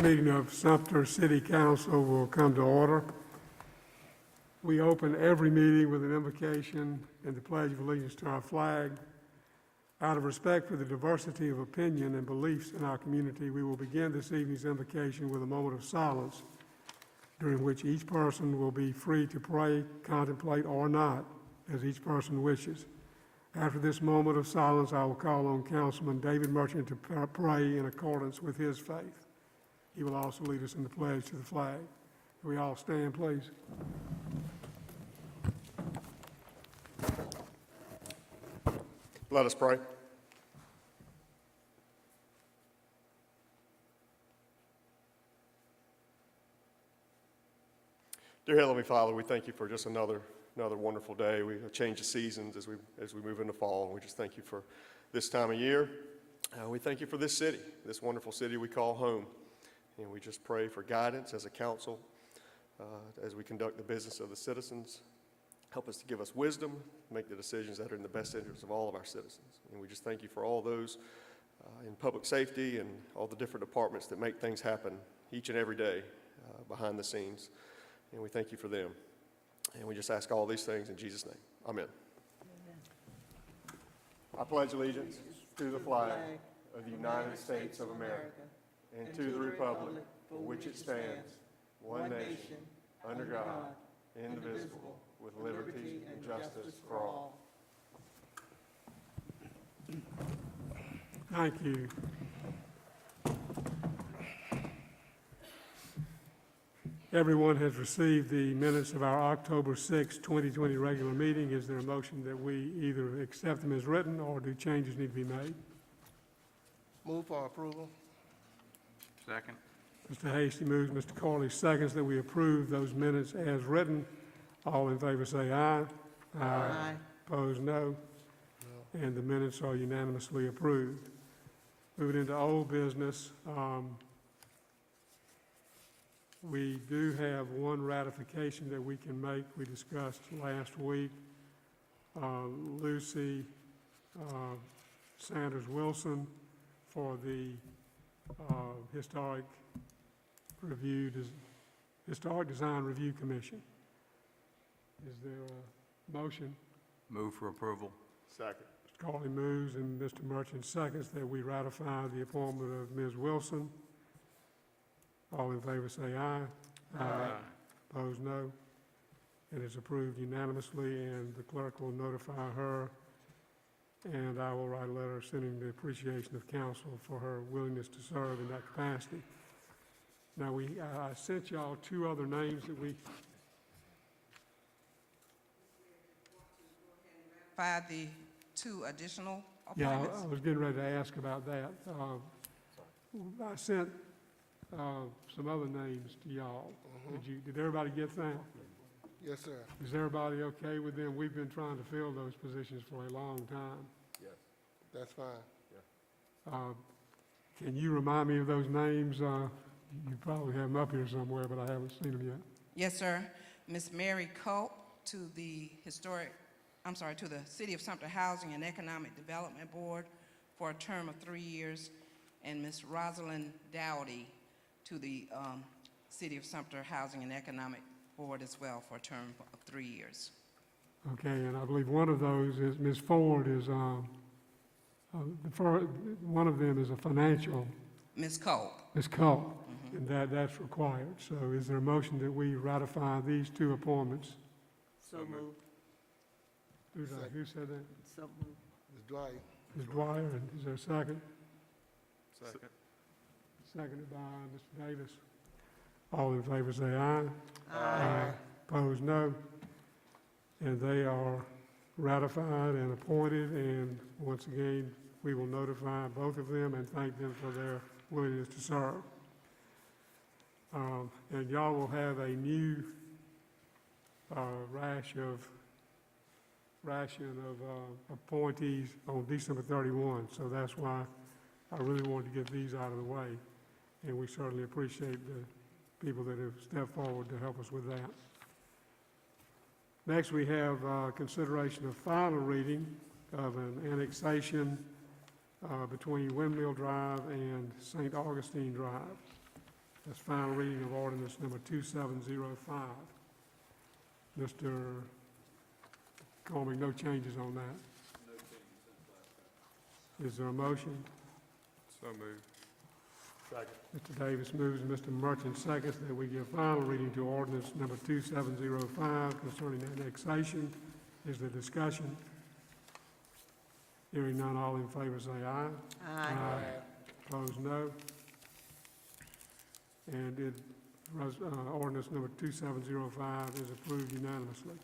meeting of Sumter City Council will come to order. We open every meeting with an invocation and the Pledge of Allegiance to our flag. Out of respect for the diversity of opinion and beliefs in our community, we will begin this evening's invocation with a moment of silence, during which each person will be free to pray, contemplate, or not, as each person wishes. After this moment of silence, I will call on Councilman David Merchant to pray in accordance with his faith. He will also lead us in the pledge to the flag. Can we all stand, please? Let us pray. Dear Heavenly Father, we thank you for just another wonderful day. We change the seasons as we move into fall. We just thank you for this time of year. We thank you for this city, this wonderful city we call home. And we just pray for guidance as a council as we conduct the business of the citizens. Help us to give us wisdom, make the decisions that are in the best interest of all of our citizens. And we just thank you for all those in public safety and all the different departments that make things happen each and every day behind the scenes. And we thank you for them. And we just ask all these things in Jesus' name. Amen. I pledge allegiance to the flag of the United States of America and to the republic for which it stands, one nation, under God, indivisible, with liberty and justice for all. Thank you. Everyone has received the minutes of our October 6, 2020 regular meeting. Is there a motion that we either accept them as written or do changes need to be made? Move for approval. Second. Mr. Hasty moves, Mr. Corley seconds that we approve those minutes as written. All in favor say aye. Aye. Opposed, no. And the minutes are unanimously approved. Moving into old business, we do have one ratification that we can make. We discussed last week. Lucy Sanders Wilson for the Historic Design Review Commission. Is there a motion? Move for approval. Second. Mr. Corley moves and Mr. Merchant seconds that we ratify the appointment of Ms. Wilson. All in favor say aye. Aye. Opposed, no. It is approved unanimously, and the clerk will notify her, and I will write a letter sending the appreciation of council for her willingness to serve in that capacity. Now, I sent y'all two other names that we... The two additional Yeah, appointments? I was getting ready to ask about that. I sent some other names to y'all. Did everybody get that? Yes, sir. Is everybody okay with them? We've been trying to fill those positions for a long time. Yes. That's fine. Can you remind me of those names? You probably have them up here somewhere, but I haven't seen them yet. Yes, sir. Ms. Mary Cope to the to the City of Sumter Housing and Economic Development Board for a term of 3 years, and Ms. Rosalind Dowdy to the City of Sumter Housing and Economic Board as well for a term of 3 years. Okay, and I believe one of those is Ms. Ford is, one of them is a financial. Ms. Cope. Ms. Culp, and that's required. So is there a motion that we ratify these two appointments? So moved. Who said that? So moved. Ms. Dwyer. Ms. Dwyer, and is there a second? Second. Seconded by Mr. Davis. All in favor say aye. Aye. Opposed, no. And they are ratified and appointed, and once again, we will notify both of them and thank them for their willingness to serve. And y'all will have a new ration of appointees on December 31. So that's why I really wanted to get these out of the way. And we certainly appreciate the people that have stepped forward to help us with that. Next, we have consideration of final reading of an annexation between Windmill Drive and St. Augustine Drive. That's final reading of ordinance number 2705. Mr. Cormick, no changes on that? No changes since last time. Is there a motion? So moved. Second. Mr. Davis moves and Mr. Merchant seconds that we give final reading to ordinance number 2705 concerning annexation. Is there discussion? Hearing none, all in favor say aye. Aye. Opposed, no. And ordinance number 2705 is approved unanimously.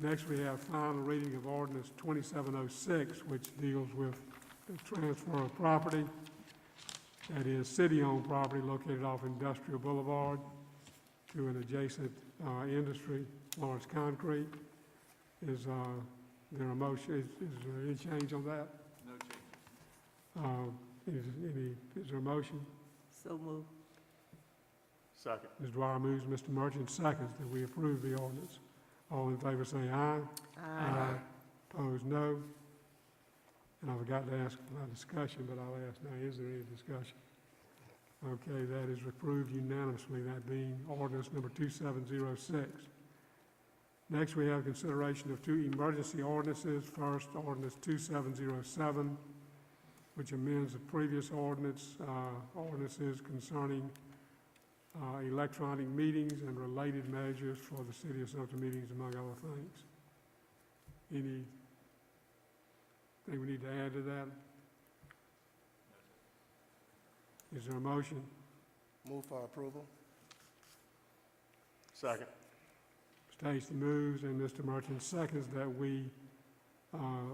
Next, we have final reading of ordinance 2706, which deals with the transfer of property. That is city-owned property located off Industrial Boulevard to an adjacent industry, Lawrence Concrete. Is there a motion, is there any change on that? No change. Is there a motion? So moved. Second. Ms. Dwyer moves, Mr. Merchant seconds that we approve the ordinance. All in favor say aye. Aye. Opposed, no. And I forgot to ask about discussion, but I'll ask now, is there any discussion? Okay, that is approved unanimously, that being ordinance number 2706. Next, we have consideration of two emergency ordinances. First, ordinance 2707, which amends the previous ordinances concerning electronic meetings and related measures for the city of Sumter meetings, among other things. Anything we need to add to that? Is there a motion? Move for approval. Second. Stacy moves and Mr. Merchant seconds that we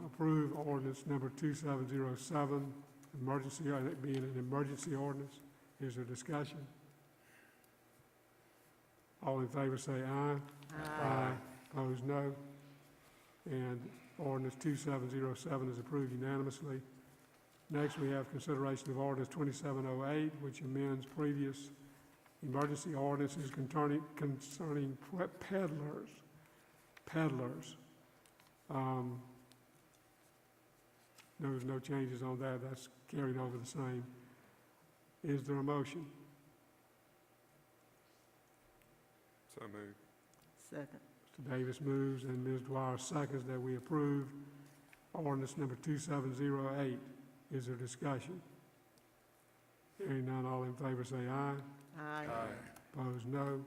approve ordinance number 2707, emergency, it being an emergency ordinance. Is there discussion? All in favor say aye. Aye. Opposed, no. And ordinance 2707 is approved unanimously. Next, we have consideration of ordinance 2708, which amends previous emergency ordinances concerning peddlers. There's no changes on that. That's carried over the same. Is there a motion? So moved. Second. Mr. Davis moves and Ms. Dwyer seconds that we approve ordinance number 2708. Is there discussion? Hearing none, all in favor say aye. Aye. Opposed, no.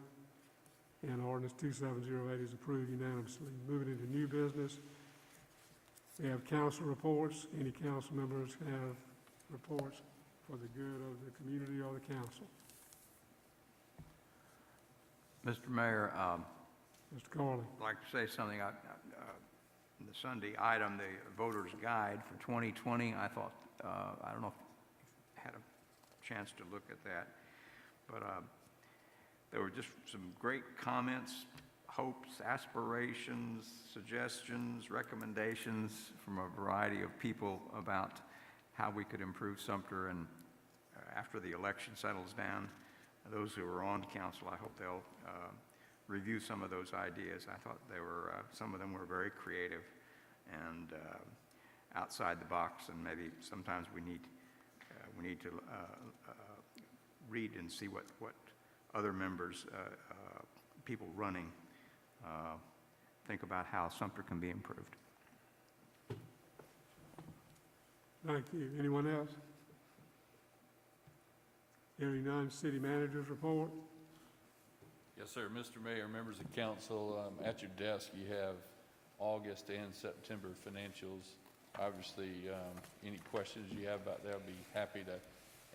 And ordinance 2708 is approved unanimously. Moving into new business, we have council reports. Any council members have reports for the good of the community or the council? Mr. Mayor, Mr. Corley. I'd like to say something. In the Sunday item, the voter's guide for 2020, I thought, I don't know if you had a chance to look at that, but there were just some great comments, hopes, aspirations, suggestions, recommendations from a variety of people about how we could improve Sumter, and after the election settles down, those who are on council, I hope they'll review some of those ideas. I thought they were, some of them were very creative and outside the box, and maybe sometimes we need to read and see what other members, people running, think about how Sumter can be improved. Thank you. Anyone else? Hearing none, city manager's report. Yes, sir. Mr. Mayor, members of council, at your desk you have August and September financials. Obviously, any questions you have about that, I'll be happy to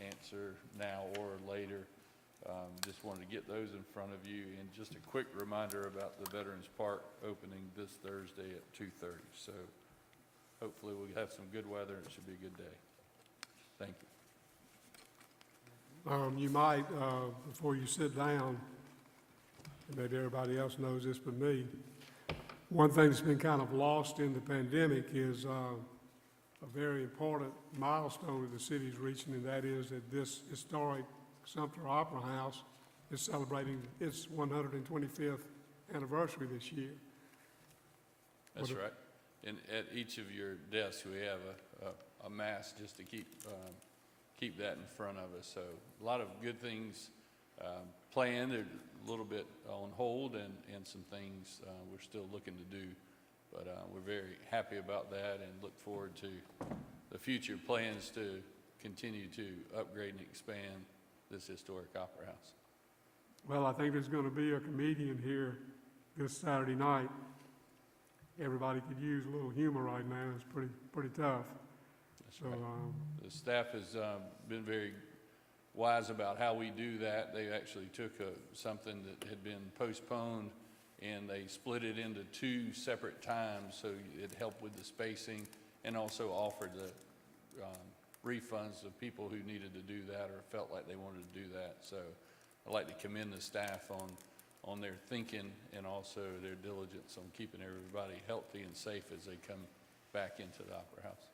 answer now or later. Just wanted to get those in front of you. And just a quick reminder about the Veterans Park opening this Thursday at 2:30. So hopefully we'll have some good weather and it should be a good day. Thank you. You might, before you sit down, maybe everybody else knows this but me, one thing that's been kind of lost in the pandemic is a very important milestone that the city's reaching, and that is that this historic Sumter Opera House is celebrating its 125th anniversary this year. That's right. And at each of your desks, we have a mask just to keep that in front of us. So a lot of good things planned. They're a little bit on hold, and some things we're still looking to do. But we're very happy about that and look forward to the future plans to continue to upgrade and expand this historic Opera House. Well, I think there's going to be a comedian here this Saturday night. Everybody could use a little humor right now. It's pretty tough. That's So, right. The staff has been very wise about how we do that. They actually took something that had been postponed and they split it into 2 separate times, so it helped with the spacing, and also offered the refunds of people who needed to do that or felt like they wanted to do that. So I'd like to commend the staff on their thinking and also their diligence on keeping everybody healthy and safe as they come back into the Opera House.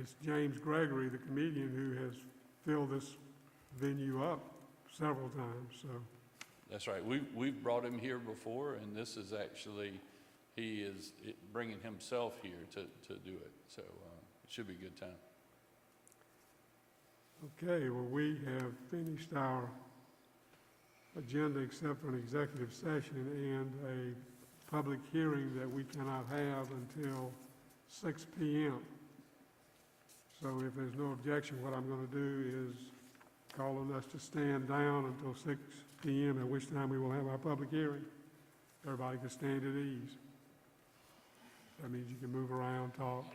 it's James Gregory, the comedian, who has filled this venue up several times, so. That's right. We've brought him here before, and this is actually, he is bringing himself here to do it. So it should be a good time. Okay, well, we have finished our agenda except for an executive session and a public hearing that we cannot have until 6 p.m. So if there's no objection, what I'm going to do is call on us to stand down until 6 p.m., at which time we will have our public hearing. Everybody can stand at ease. That means you can move around, talk.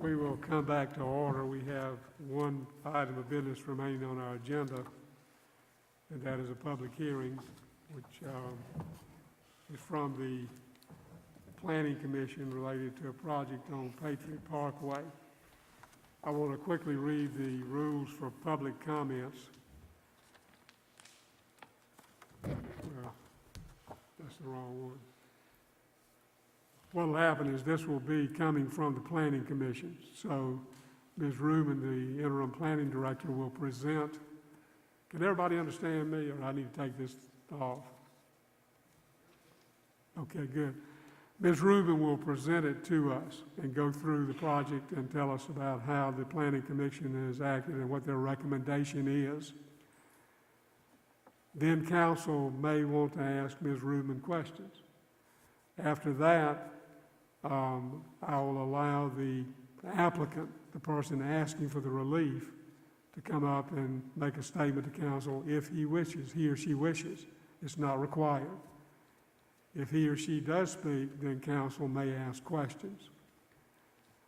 We will come back to order. We have one item of business remaining on our agenda, and that is a public hearing, which is from the Planning Commission related to a project on Patriot Parkway. I want to quickly read the rules for public comments. That's the wrong one. What'll happen is this will be coming from the Planning Commission. So Ms. Rubin, the interim planning director, will present. Can everybody understand me, or I need to take this off? Okay, good. Ms. Rubin will present it to us and go through the project and tell us about how the Planning Commission has acted and what their recommendation is. Then council may want to ask Ms. Rubin questions. After that, I will allow the applicant, the person asking for the relief, to come up and make a statement to council if he wishes, he or she wishes. It's not required. If he or she does speak, then council may ask questions.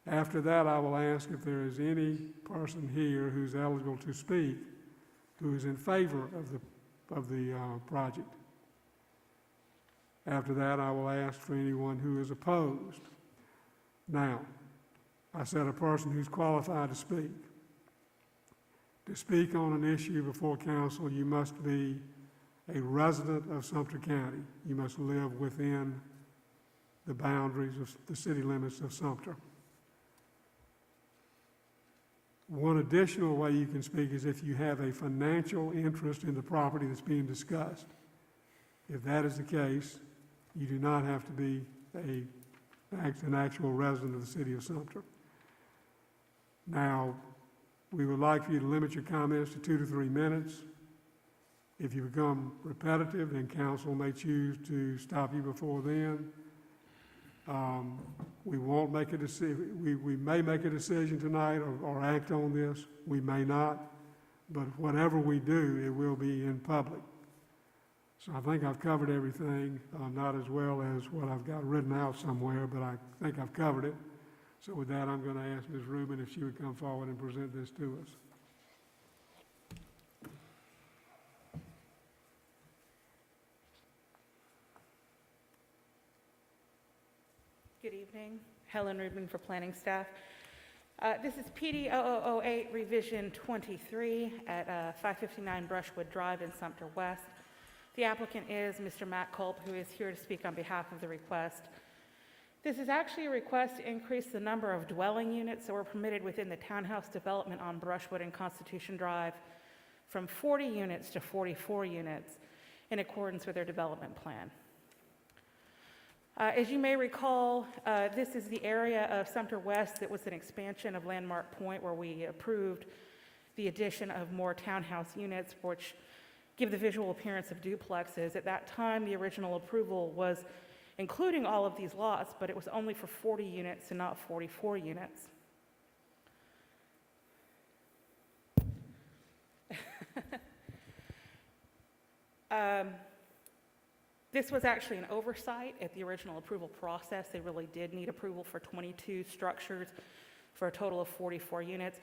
After that, I will ask if there is any person here who's eligible to speak who is in favor of the project. After that, I will ask for anyone who is opposed. Now, I said a person who's qualified to speak. To speak on an issue before council, you must be a resident of Sumter County. You must live within the boundaries of the city limits of Sumter. One additional way you can speak is if you have a financial interest in the property that's being discussed. If that is the case, you do not have to be an actual resident of the city of Sumter. Now, we would like for you to limit your comments to 2 to 3 minutes. If you become repetitive, then council may choose to stop you before then. We won't make a decision. We may make a decision tonight or act on this. We may not. But whatever we do, it will be in public. So I think I've covered everything, not as well as what I've got written out somewhere, but I think I've covered it. So with that, I'm going to ask Ms. Rubin if she would come forward and present this to us. Good evening. Helen Rubin for planning staff. This is PD 0008 revision 23 at 559 Brushwood Drive in Sumter West. The applicant is Mr. Matt Culp, who is here to speak on behalf of the request. This is actually a request to increase the number of dwelling units that were permitted within the townhouse development on Brushwood and Constitution Drive from 40 units to 44 units in accordance with their development plan. As you may recall, this is the area of Sumter West that was an expansion of Landmark Point, where we approved the addition of more townhouse units, which give the visual appearance of duplexes. At that time, the original approval was including all of these lots, but it was only for 40 units and not 44 units. This was actually an oversight at the original approval process. They really did need approval for 22 structures for a total of 44 units.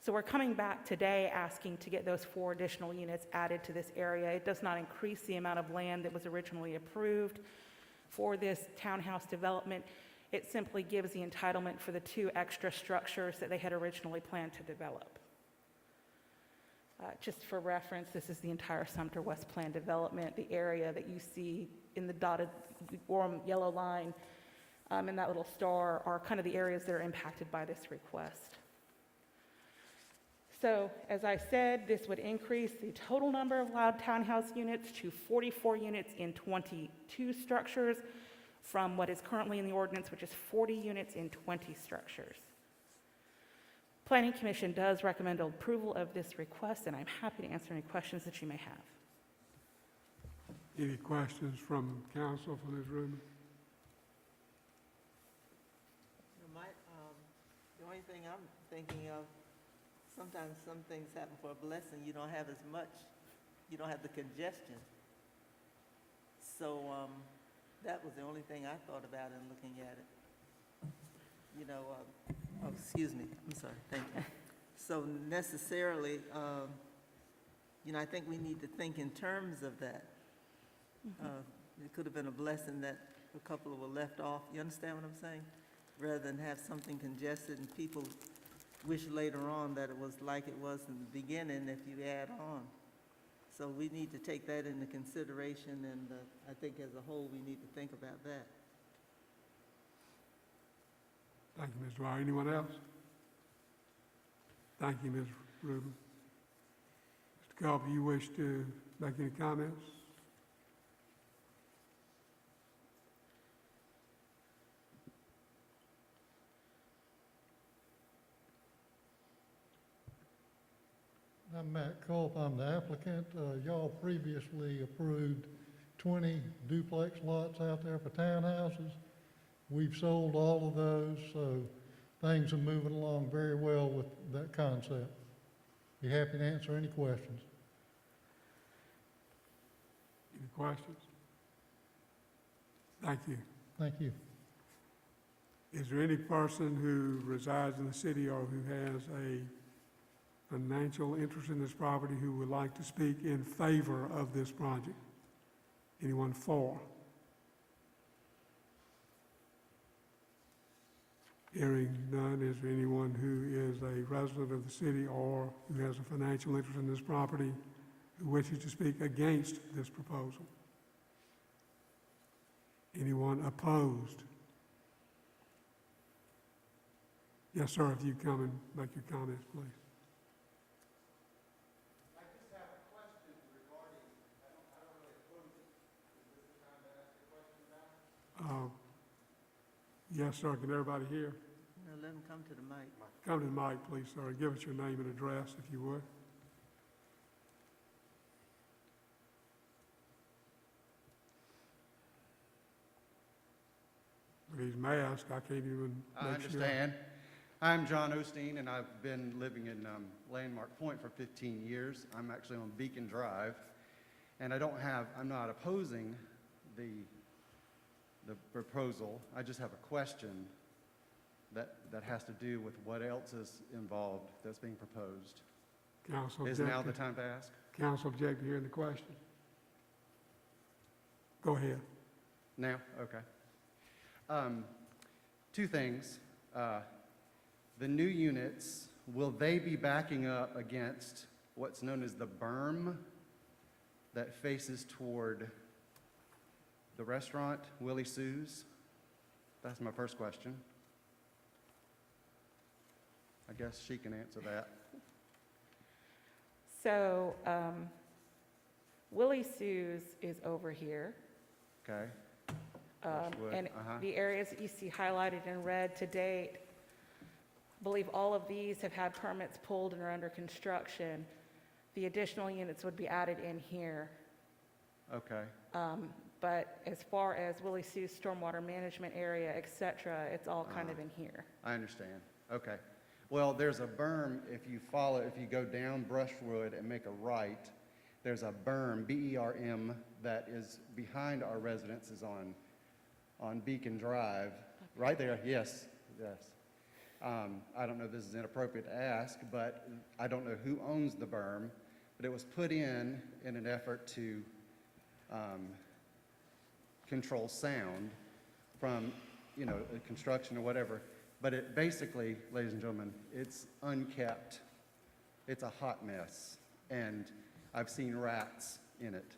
So we're coming back today asking to get those 4 additional units added to this area. It does not increase the amount of land that was originally approved for this townhouse development. It simply gives the entitlement for the 2 extra structures that they had originally planned to develop. Just for reference, this is the entire Sumter West Plan development. The area that you see in the dotted warm yellow line and that little star are kind of the areas that are impacted by this request. So, as I said, this would increase the total number of allowed townhouse units to 44 units in 22 structures from what is currently in the ordinance, which is 40 units in 20 structures. Planning Commission does recommend approval of this request, and I'm happy to answer any questions that you may have. Any questions from council for Ms. Rubin? The only thing I'm thinking of, sometimes some things happen for a blessing. You don't have as much, you don't have the congestion. So that was the only thing I thought about in looking at it. you know, oh, excuse me, I'm sorry, thank you. So necessarily, you know, I think we need to think in terms of that. It could have been a blessing that a couple were left off, you understand what I'm saying? Rather than have something congested and people wish later on that it was like it was in the beginning if you add on. So we need to take that into consideration, and I think as a whole, we need to think about that. Thank you, Ms. Dwyer. Anyone else? Thank you, Ms. Rubin. Mr. Culp, you wish to make any comments? I'm Matt Culp, I'm the applicant. Y'all previously approved 20 duplex lots out there for townhouses. We've sold all of those, so things are moving along very well with that concept. Be happy to answer any questions. Any questions? Thank you. Thank you. Is there any person who resides in the city or who has a financial interest in this property who would like to speak in favor of this project? Anyone for? Hearing none, is there anyone who is a resident of the city or who has a financial interest in this property who wishes to speak against this proposal? Anyone opposed? Yes, sir, if you come and make your comments, please. I just have a question regarding, I don't really oppose it. Is this the time to ask a question about it? Yes, sir, can everybody hear? Now, let them come to the mic. Come to the mic, please, sir. Give us your name and address, if you would. With these masks, I can't even I make sure. understand. I'm John Osteen, and I've been living in Landmark Point for 15 years. I'm actually on Beacon Drive, and I'm not opposing the proposal. I just have a question that has to do with what else is involved that's being proposed. Council Is now the object, time to ask? council object to hearing the question. Go ahead. Now? Okay. Two things. The new units, will they be backing up against what's known as the berm that faces toward the restaurant, Willie Sue's? That's my first question. I guess she can answer that. So Willie Sue's is over here. Okay? Brushwood, And uh-huh. the areas that you see highlighted in red to date, I believe all of these have had permits pulled and are under construction. The additional units would be added in here. Okay. But as far as Willie Sue's stormwater management area, et cetera, it's all kind of in here. I understand. Okay. Well, there's a berm, if you go down Brushwood and make a right, there's a berm, B-E-R-M, that is behind our residences on Beacon Drive. Right there, yes. I don't know if this is inappropriate to ask, but I don't know who owns the berm, but it was put in an effort to control sound from, construction or whatever. But it basically, ladies and gentlemen, it's unkept. It's a hot mess. And I've seen rats in it.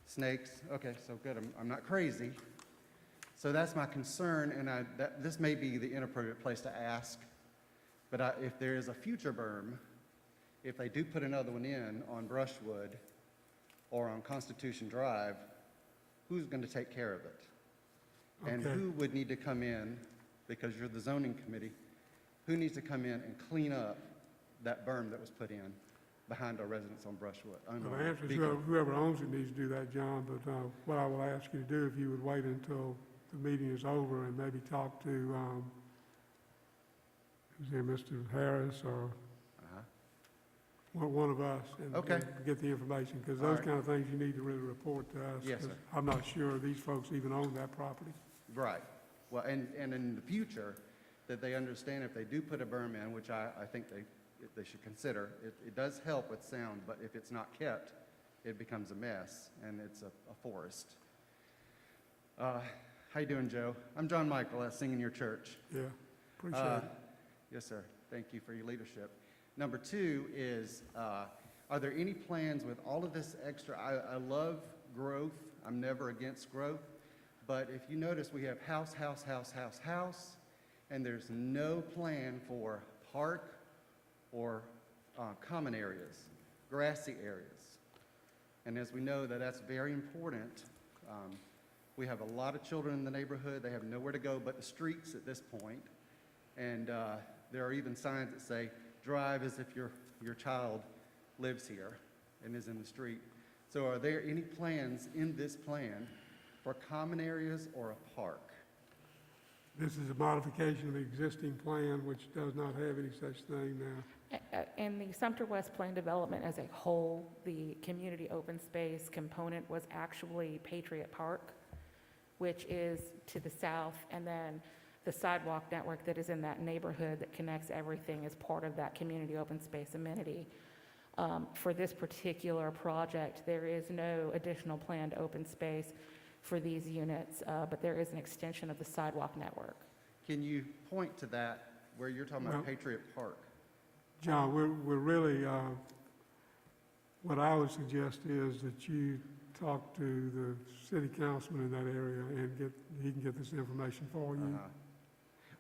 Snakes, okay, so good. I'm not crazy. So that's my concern, and this may be the inappropriate place to ask, but if there is a future berm, if they do put another one in on Brushwood or on Constitution Drive, who's going to take care of it? And Okay. who would need to come in, because you're the zoning committee, who needs to come in and clean up that berm that was put in behind our residence on Brushwood? Well, the answer is whoever owns it needs to do that, John, but what I will ask you to do, if you would wait until the meeting is over and maybe talk to, who's there, Mr. Harris or one of us, and Okay. and get the information, because All those right. kind of things you need to really report to us. Yes, 'cause sir. I'm not sure these folks even own that property. Right. Well, and in the future, that they understand if they do put a berm in, which I think they should consider, it does help with sound, but if it's not kept, it becomes a mess, and it's a forest. How you doing, Joe? I'm John Michael. I sing in your church. Yeah, appreciate it. Yes, sir. Thank you for your leadership. Number two is, are there any plans with all of this extra? I love growth. I'm never against growth. But if you notice, we have house, house, house, house, house, and there's no plan for park or common areas, grassy areas. And as we know, that's very important. We have a lot of children in the neighborhood. They have nowhere to go but the streets at this point. And there are even signs that say, drive as if your child lives here and is in the street. So are there any plans in this plan for common areas or a park? This is a modification of the existing plan, which does not have any such thing now. In the Sumter West Plan development as a whole, the community open space component was actually Patriot Park, which is to the south, and then the sidewalk network that is in that neighborhood that connects everything is part of that community open space amenity. For this particular project, there is no additional planned open space for these units, but there is an extension of the sidewalk network. Can you point to that where you're talking about Well- Patriot Park? John, we're really, what I would suggest is that you talk to the city councilman in that area and he can get this information for you.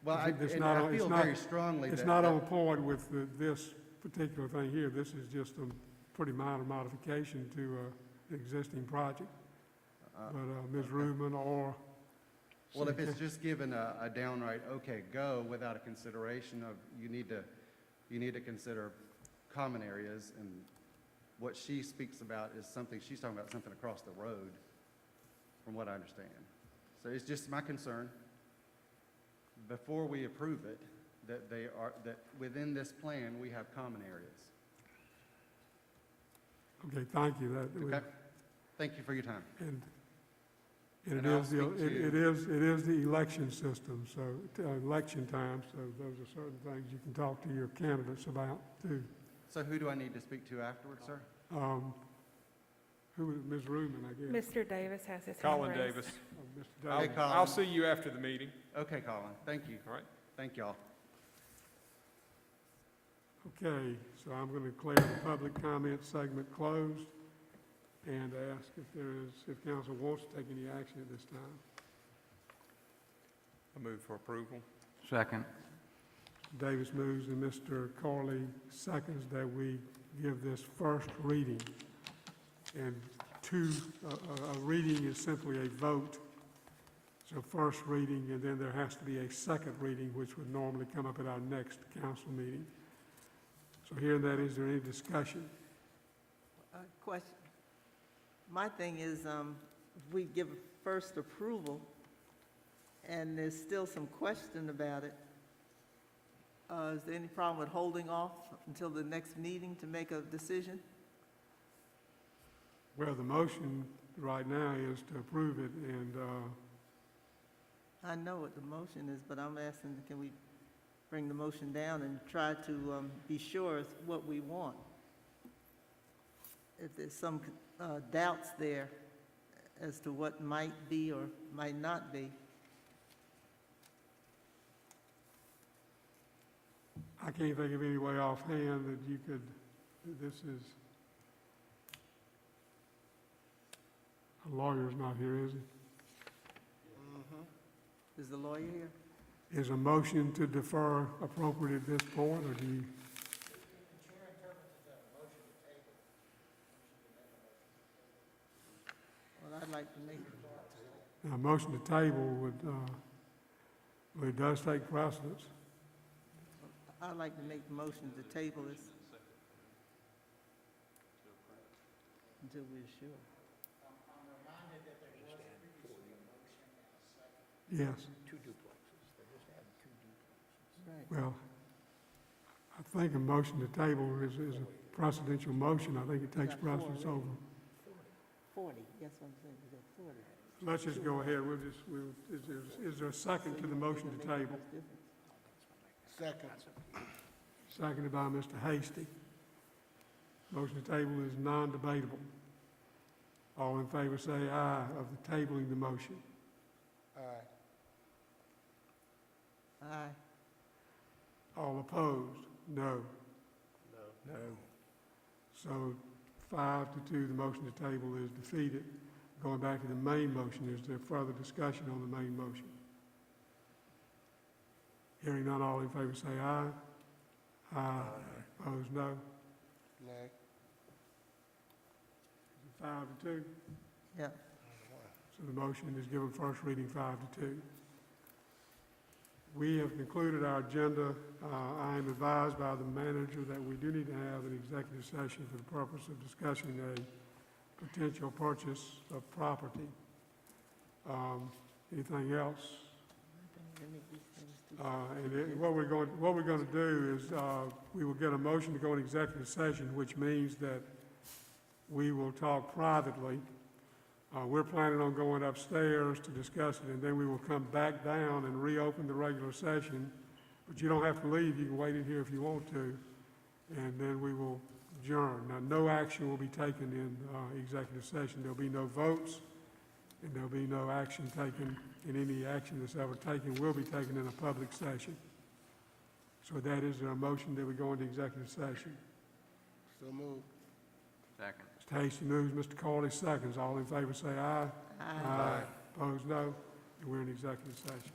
Well, I It's and not I on- it's feel not- very strongly It's that... not that- on point with this particular thing here. This is just a pretty minor modification to the existing project. But Ms. Rubin or... Well, if it's just given a downright, okay, go, without a consideration of, you need to consider common areas, and what she speaks about is something, she's talking about something across the road, from what I understand. So it's just my concern, before we approve it, that within this plan, we have common areas. Okay, thank you. That Okay? Thank you for your time. And And it I'll is speak to you. it is the election system, so, election time, so those are certain things you can talk to your candidates about, too. So who do I need to speak to afterwards, sir? Who is Ms. Rubin, I guess? Mr. Davis has his hand Colin raised. Davis. Oh, Mr. Hey, Davis. Colin. I'll see you after the meeting. Okay, Colin, thank you. All right. Thank y'all. Okay, so I'm going to declare the public comment segment closed and ask if council wants to take any action at this time. I move for approval. Second. Davis moves and Mr. Corley seconds that we give this first reading. And a reading is simply a vote. So first reading, and then there has to be a second reading, which would normally come up at our next council meeting. So hearing that, is there any discussion? Question. My thing is, we give first approval, and there's still some question about it. Is there any problem with holding off until the next meeting to make a decision? Well, the motion right now is to approve it, and I know what the motion is, but I'm asking, can we bring the motion down and try to be sure it's what we want? If there's some doubts there as to what might be or might not be. I can't think of any way offhand that you could, this is, a lawyer's not here, is he? Is the lawyer here? Is a motion to defer appropriate at this point, or do you? Well, I'd like to make, A motion to table would, well, it does take precedence. I'd like to make the motion to table this until we're sure. Yes. Right. Well, I think a motion to table is a precedential motion. I think it takes precedence over. 40, that's what I'm saying, we got 40. Let's just go ahead. Is there a second to the motion to table? Second. seconded by Mr. Hasty. Motion to table is non-debatable. All in favor say aye of the tabling the motion. Aye. Aye. All opposed? No. No. So 5-2, the motion to table is defeated. Going back to the main motion, is there further discussion on the main motion? Hearing none, all in favor say aye. Aye. Opposed, no. Nay. 5-2. Yeah. So the motion is given first reading 5-2. We have concluded our agenda. I am advised by the manager that we do need to have an executive session for the purpose of discussing a potential purchase of property. Anything else? What we're going to do is we will get a motion to go in executive session, which means that we will talk privately. We're planning on going upstairs to discuss it, and then we will come back down and reopen the regular session. But you don't have to leave. You can wait in here if you want to, and then we will adjourn. Now, no action will be taken in executive session. There'll be no votes, and there'll be no action taken, and any action that's ever taken will be taken in a public session. So with that, is there a motion that we go into executive session? So moved. Second. Mr. Hasty moves, Mr. Corley seconds. All in favor say aye. Aye. Opposed, no. And we're in executive session.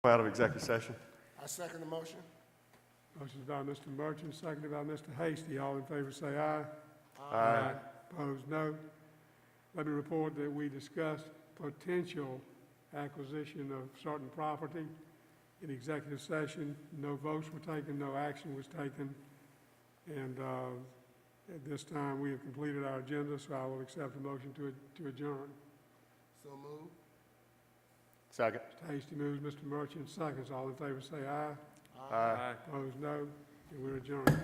Out of executive session. I second the motion. Motion's by Mr. Merchant, seconded by Mr. Hasty. All in favor say aye. Aye. Opposed, no. Let me report that we discussed potential acquisition of certain property in executive session. No votes were taken, no action was taken. And at this time, we have completed our agenda, so I will accept a motion to adjourn. So move. Second. Mr. Hasty moves, Mr. Merchant seconds. All in favor say aye. Aye. Opposed, no. And we're adjourned.